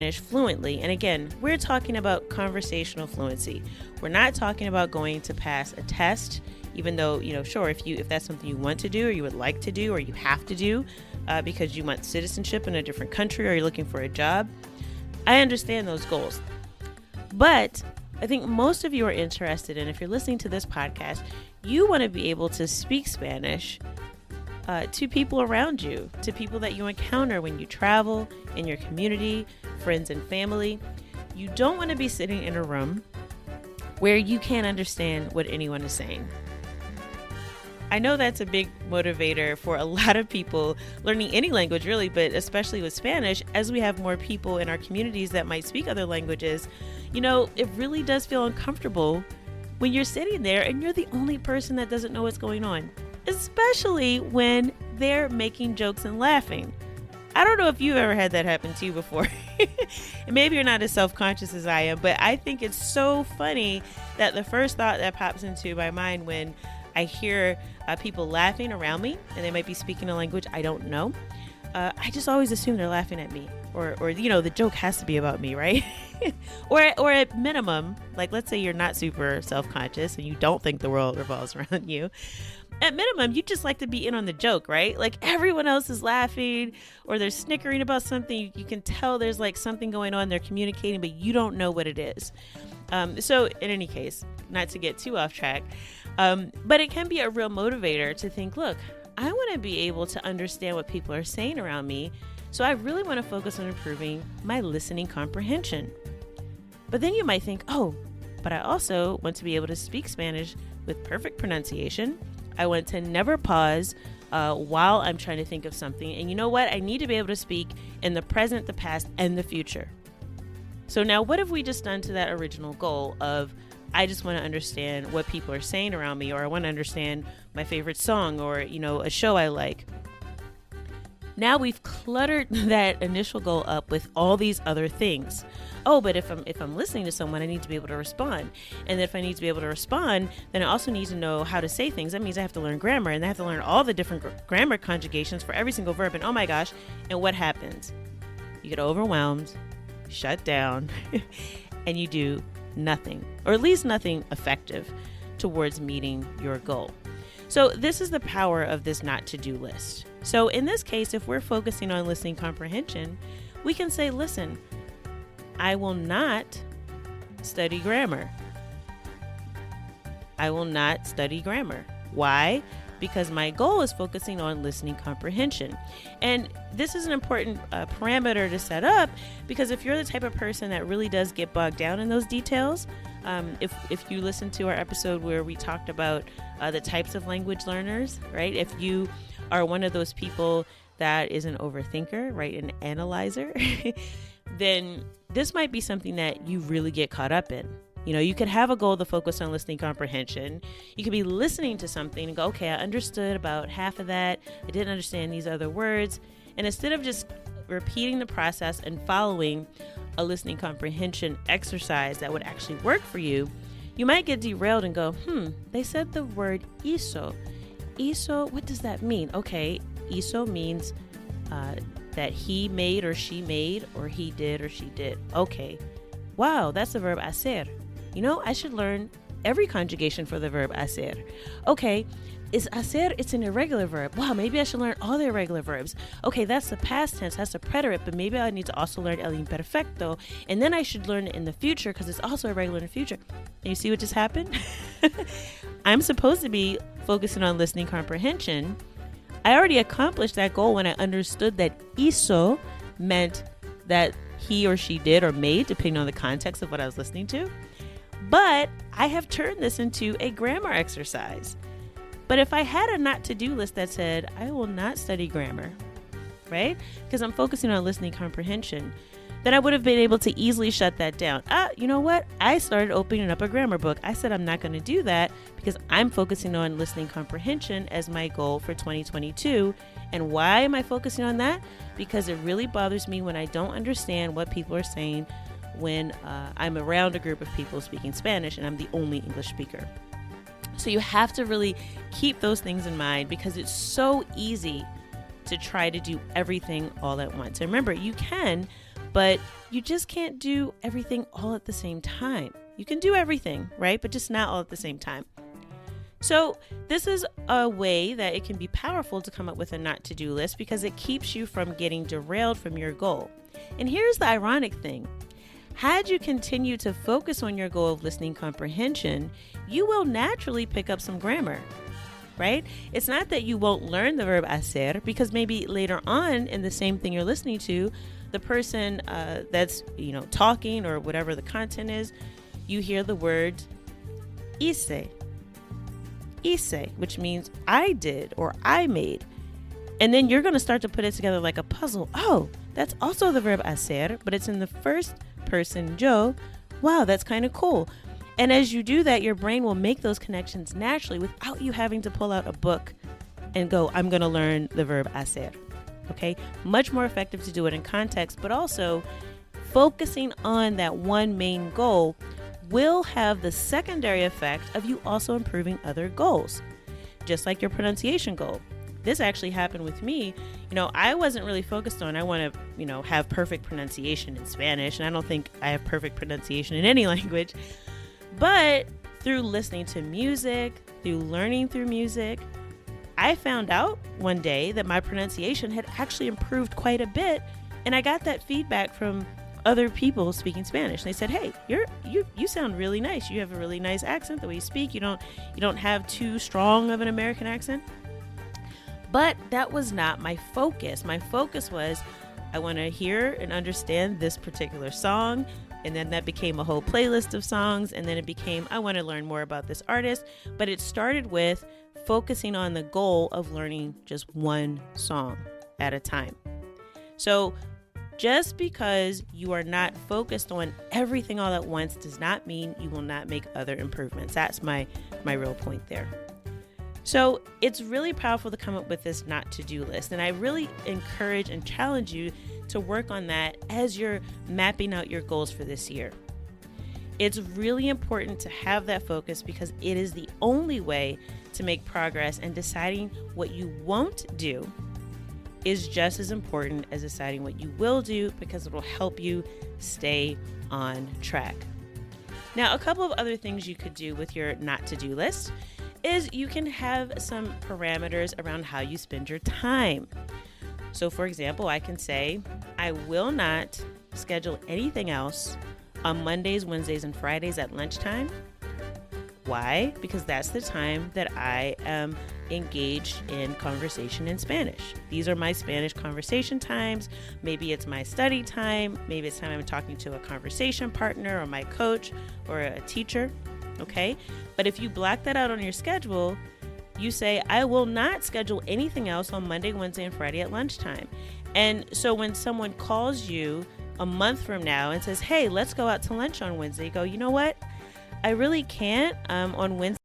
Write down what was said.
Spanish fluently. And again, we're talking about conversational fluency. We're not talking about going to pass a test, even though, sure, if that's something you want to do or you would like to do or you have to do because you want citizenship in a different country or you're looking for a job. I understand those goals. But I think most of you are interested in, if you're listening to this podcast, you want to be able to speak Spanish to people around you, to people that you encounter when you travel, in your community, friends and family. You don't want to be sitting in a room where you can't understand what anyone is saying. I know that's a big motivator for a lot of people learning any language really, but especially with Spanish, as we have more people in our communities that might speak other languages, it really does feel uncomfortable when you're sitting there and you're the only person that doesn't know what's going on, especially when they're making jokes and laughing. I don't know if you've ever had that happen to you before. And maybe you're not as self-conscious as I am, but I think it's so funny that the first thought that pops into my mind when I hear people laughing around me, and they might be speaking a language I don't know, I just always assume they're laughing at me, or the joke has to be about me, right? or at minimum, like let's say you're not super self-conscious and you don't think the world revolves around you. At minimum, you just like to be in on the joke, right? Like everyone else is laughing or they're snickering about something. You can tell there's like something going on. They're communicating, but you don't know what it is. So in any case, not to get too off track, but it can be a real motivator to think, look, I want to be able to understand what people are saying around me. So I really want to focus on improving my listening comprehension. But then you might think, oh, but I also want to be able to speak Spanish with perfect pronunciation. I want to never pause while I'm trying to think of something. And you know what? I need to be able to speak in the present, the past, and the future. So now what have we just done to that original goal of I just want to understand what people are saying around me, or I want to understand my favorite song, or, a show I like. Now we've cluttered that initial goal up with all these other things. Oh, but if I'm listening to someone, I need to be able to respond. And if I need to be able to respond, then I also need to know how to say things. That means I have to learn grammar, and I have to learn all the different grammar conjugations for every single verb. And oh my gosh, and what happens? You get overwhelmed, shut down, and you do nothing, or at least nothing effective towards meeting your goal. So this is the power of this not to-do list. So in this case, if we're focusing on listening comprehension, we can say, listen, I will not study grammar. I will not study grammar. Why? Because my goal is focusing on listening comprehension. And this is an important parameter to set up, because if you're the type of person that really does get bogged down in those details, if you listen to our episode where we talked about the types of language learners, right? If you are one of those people that is an overthinker, right, an analyzer, then this might be something that you really get caught up in. You could have a goal to focus on listening comprehension. You could be listening to something and go, okay, I understood about half of that. I didn't understand these other words. And instead of just repeating the process and following a listening comprehension exercise that would actually work for you, you might get derailed and go, they said the word hizo. Hizo, what does that mean? Okay, hizo means that he made or she made, or he did or she did. Okay, wow, that's the verb hacer. I should learn every conjugation for the verb hacer. Okay, is hacer, it's an irregular verb. Wow, maybe I should learn all the irregular verbs. Okay, that's the past tense, that's the preterite, but maybe I need to also learn el imperfecto. And then I should learn it in the future because it's also irregular in the future. And you see what just happened? I'm supposed to be focusing on listening comprehension. I already accomplished that goal when I understood that hizo meant that he or she did or made, depending on the context of what I was listening to. But I have turned this into a grammar exercise. But if I had a not to-do list that said, I will not study grammar, right? Because I'm focusing on listening comprehension, then I would have been able to easily shut that down. You know what? I started opening up a grammar book. I said I'm not going to do that because I'm focusing on listening comprehension as my goal for 2022. And why am I focusing on that? Because it really bothers me when I don't understand what people are saying when I'm around a group of people speaking Spanish and I'm the only English speaker. So you have to really keep those things in mind, because it's so easy to try to do everything all at once. And remember, you can but you just can't do everything all at the same time. You can do everything, right? But just not all at the same time. So this is a way that it can be powerful to come up with a not to do list because it keeps you from getting derailed from your goal. And here's the ironic thing. Had you continued to focus on your goal of listening comprehension, you will naturally pick up some grammar, right? It's not that you won't learn the verb hacer, because maybe later on in the same thing you're listening to, the person that's talking or whatever the content is, you hear the word hice, which means I did or I made. And then you're going to start to put it together like a puzzle. Oh, that's also the verb hacer, but it's in the first person yo. Wow, that's kind of cool. And as you do that, your brain will make those connections naturally without you having to pull out a book and go, I'm going to learn the verb hacer. Okay, much more effective to do it in context, but also focusing on that one main goal will have the secondary effect of you also improving other goals, just like your pronunciation goal. This actually happened with me. I wasn't really focused on, I want to, have perfect pronunciation in Spanish, and I don't think I have perfect pronunciation in any language, but through listening to music, through learning through music, I found out one day that my pronunciation had actually improved quite a bit, and I got that feedback from other people speaking Spanish. They said, "Hey, you sound really nice. You have a really nice accent. The way you speak, you don't have too strong of an American accent." But that was not my focus. My focus was, I want to hear and understand this particular song, and then that became a whole playlist of songs, and then it became, I want to learn more about this artist. But it started with focusing on the goal of learning just one song at a time. So just because you are not focused on everything all at once does not mean you will not make other improvements. That's my real point there. So it's really powerful to come up with this not to do list. And I really encourage and challenge you to work on that as you're mapping out your goals for this year. It's really important to have that focus because it is the only way to make progress, and deciding what you won't do is just as important as deciding what you will do, because it will help you stay on track. Now, a couple of other things you could do with your not to do list is you can have some parameters around how you spend your time. So for example, I can say, I will not schedule anything else on Mondays, Wednesdays, and Fridays at lunchtime. Why? Because that's the time that I am engaged in conversation in Spanish. These are my Spanish conversation times. Maybe it's my study time. Maybe it's time I'm talking to a conversation partner or my coach or a teacher. Okay? But if you block that out on your schedule, you say, I will not schedule anything else on Monday, Wednesday, and Friday at lunchtime. And so when someone calls you a month from now and says, hey, let's go out to lunch on Wednesday, you go, you know what? I really can't on Wednesday.